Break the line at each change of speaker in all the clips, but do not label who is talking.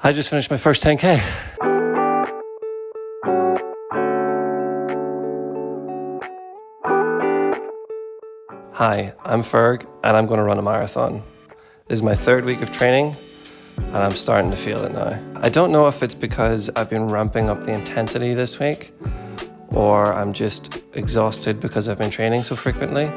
I just finished my first 10K. Hi, I'm Ferg, and I'm going to run a marathon. This is my third week of training, and I'm starting to feel it now. I don't know if it's because I've been ramping up the intensity this week, or I'm just exhausted because I've been training so frequently,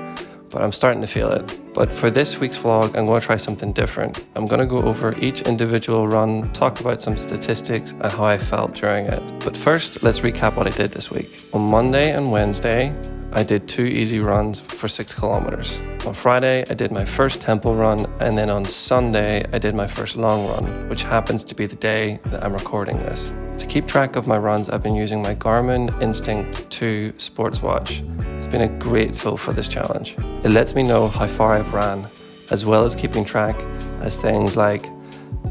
but I'm starting to feel it. But for this week's vlog, I'm going to try something different. I'm going to go over each individual run, talk about some statistics and how I felt during it. But first, let's recap what I did this week. On Monday and Wednesday, I did 2 easy runs for 6 kilometers. On Friday, I did my first tempo run, and then on Sunday, I did my first long run, which happens to be the day that I'm recording this. To keep track of my runs, I've been using my Garmin Instinct 2 sports watch. It's been a great tool for this challenge. It lets me know how far I've ran, as well as keeping track as things like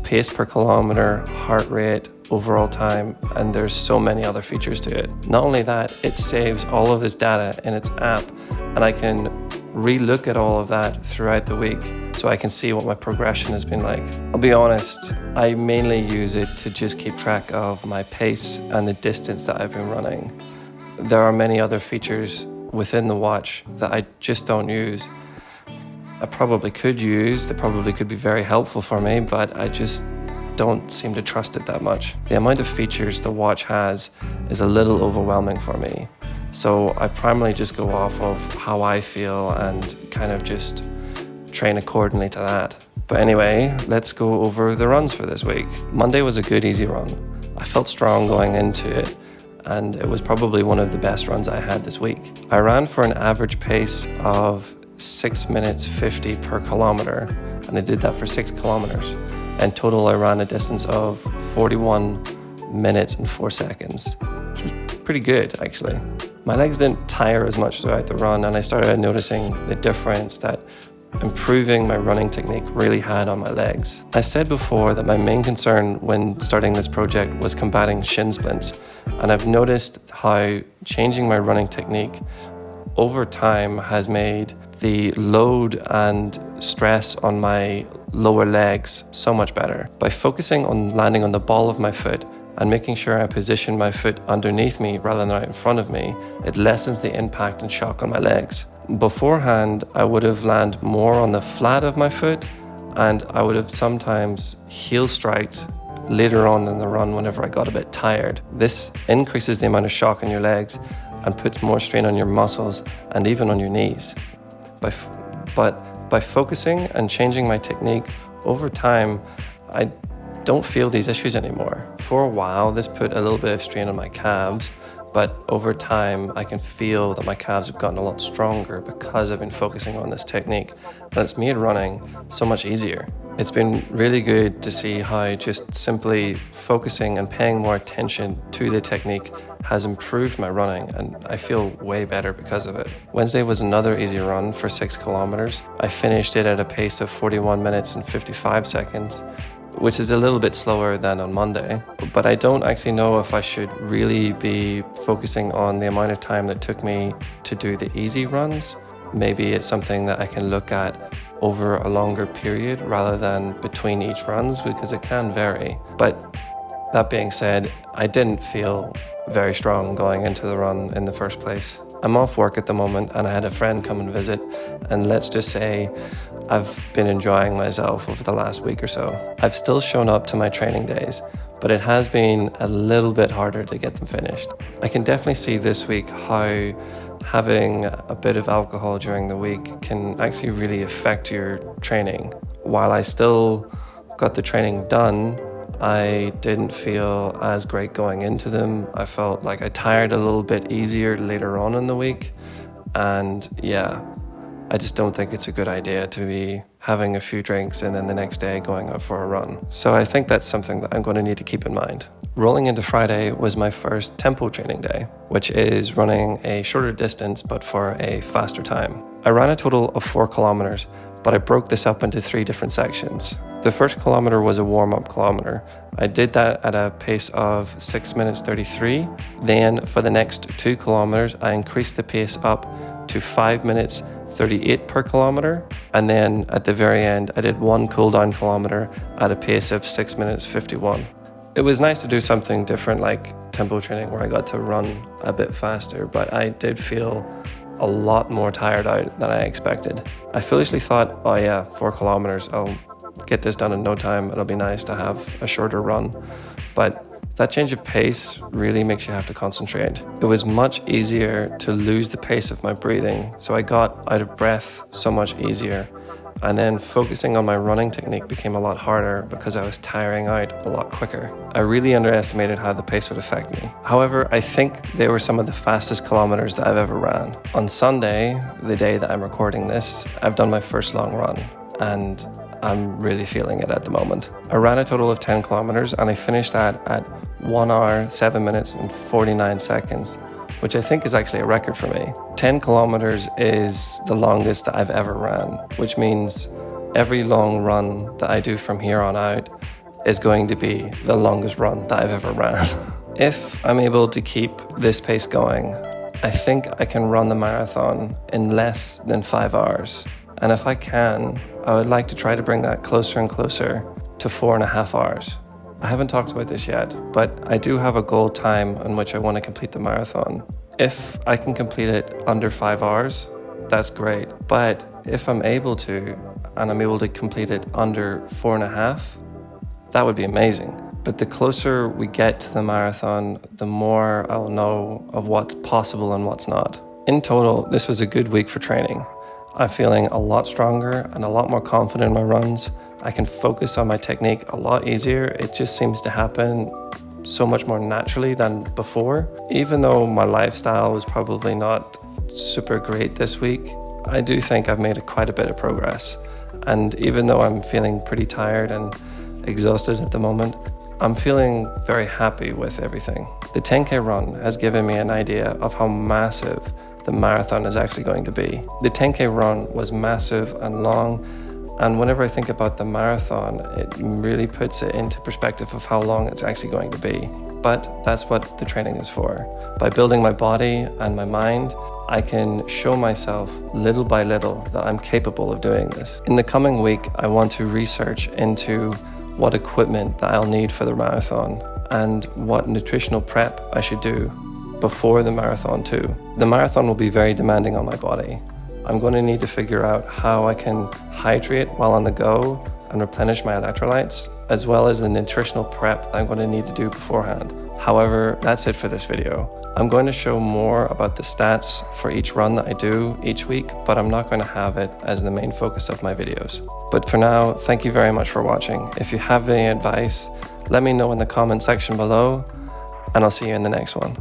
pace per kilometer, heart rate, overall time, and there's so many other features to it. Not only that, it saves all of this data in its app, and I can re-look at all of that throughout the week so I can see what my progression has been like. I'll be honest, I mainly use it to just keep track of my pace and the distance that I've been running. There are many other features within the watch that I just don't use. I probably could use, they probably could be very helpful for me, but I just don't seem to trust it that much. The amount of features the watch has is a little overwhelming for me. So I primarily just go off of how I feel and kind of just train accordingly to that. But anyway, let's go over the runs for this week. Monday was a good, easy run. I felt strong going into it, and it was probably one of the best runs I had this week. I ran for an average pace of 6 minutes 50 per kilometer, and I did that for 6 kilometers. In total, I ran a distance of 41 minutes and 4 seconds, which was pretty good, actually. My legs didn't tire as much throughout the run, and I started noticing the difference that improving my running technique really had on my legs. I said before that my main concern when starting this project was combating shin splints, and I've noticed how changing my running technique over time has made the load and stress on my lower legs so much better. By focusing on landing on the ball of my foot and making sure I position my foot underneath me rather than right in front of me, it lessens the impact and shock on my legs. Beforehand, I would have landed more on the flat of my foot, and I would have sometimes heel striked later on in the run whenever I got a bit tired. This increases the amount of shock on your legs and puts more strain on your muscles and even on your knees. But by focusing and changing my technique over time, I don't feel these issues anymore. For a while, this put a little bit of strain on my calves, but over time, I can feel that my calves have gotten a lot stronger because I've been focusing on this technique, and it's made running so much easier. It's been really good to see how just simply focusing and paying more attention to the technique has improved my running, and I feel way better because of it. Wednesday was another easy run for 6 kilometers. I finished it at a pace of 41 minutes and 55 seconds, which is a little bit slower than on Monday. But I don't actually know if I should really be focusing on the amount of time that took me to do the easy runs. Maybe it's something that I can look at over a longer period rather than between each runs, because it can vary. But that being said, I didn't feel very strong going into the run in the first place. I'm off work at the moment, and I had a friend come and visit, and let's just say I've been enjoying myself over the last week or so. I've still shown up to my training days, but it has been a little bit harder to get them finished. I can definitely see this week how having a bit of alcohol during the week can actually really affect your training. While I still got the training done, I didn't feel as great going into them. I felt like I tired a little bit easier later on in the week. And yeah, I just don't think it's a good idea to be having a few drinks and then the next day going out for a run. So I think that's something that I'm going to need to keep in mind. Rolling into Friday was my first tempo training day, which is running a shorter distance but for a faster time. I ran a total of 4 kilometers, but I broke this up into 3 different sections. The first kilometer was a warm-up kilometer. I did that at a pace of 6 minutes 33. Then for the next 2 kilometers, I increased the pace up to 5 minutes 38 per kilometer. And then at the very end, I did 1 cool down kilometer at a pace of 6 minutes 51. It was nice to do something different like tempo training where I got to run a bit faster, but I did feel a lot more tired out than I expected. I foolishly thought, oh yeah, 4 kilometers, I'll get this done in no time. It'll be nice to have a shorter run. But that change of pace really makes you have to concentrate. It was much easier to lose the pace of my breathing, so I got out of breath so much easier. And then focusing on my running technique became a lot harder because I was tiring out a lot quicker. I really underestimated how the pace would affect me. However, I think they were some of the fastest kilometers that I've ever ran. On Sunday, the day that I'm recording this, I've done my first long run, and I'm really feeling it at the moment. I ran a total of 10 kilometers and I finished that at 1 hour, 7 minutes and 49 seconds, which I think is actually a record for me. 10 kilometers is the longest that I've ever ran, which means every long run that I do from here on out is going to be the longest run that I've ever ran. If I'm able to keep this pace going, I think I can run the marathon in less than 5 hours. And if I can, I would like to try to bring that closer and closer to 4.5 hours. I haven't talked about this yet, but I do have a goal time in which I want to complete the marathon. If I can complete it under 5 hours, that's great. But if I'm able to, and I'm able to complete it under 4.5, that would be amazing. But the closer we get to the marathon, the more I'll know of what's possible and what's not. In total, this was a good week for training. I'm feeling a lot stronger and a lot more confident in my runs. I can focus on my technique a lot easier. It just seems to happen so much more naturally than before. Even though my lifestyle was probably not super great this week, I do think I've made quite a bit of progress. And even though I'm feeling pretty tired and exhausted at the moment, I'm feeling very happy with everything. The 10K run has given me an idea of how massive the marathon is actually going to be. The 10K run was massive and long, and whenever I think about the marathon, it really puts it into perspective of how long it's actually going to be. But that's what the training is for. By building my body and my mind, I can show myself little by little that I'm capable of doing this. In the coming week, I want to research into what equipment that I'll need for the marathon and what nutritional prep I should do before the marathon too. The marathon will be very demanding on my body. I'm going to need to figure out how I can hydrate while on the go and replenish my electrolytes, as well as the nutritional prep I'm going to need to do beforehand. However, that's it for this video. I'm going to show more about the stats for each run that I do each week, but I'm not going to have it as the main focus of my videos. But for now, thank you very much for watching. If you have any advice, let me know in the comment section below, and I'll see you in the next one.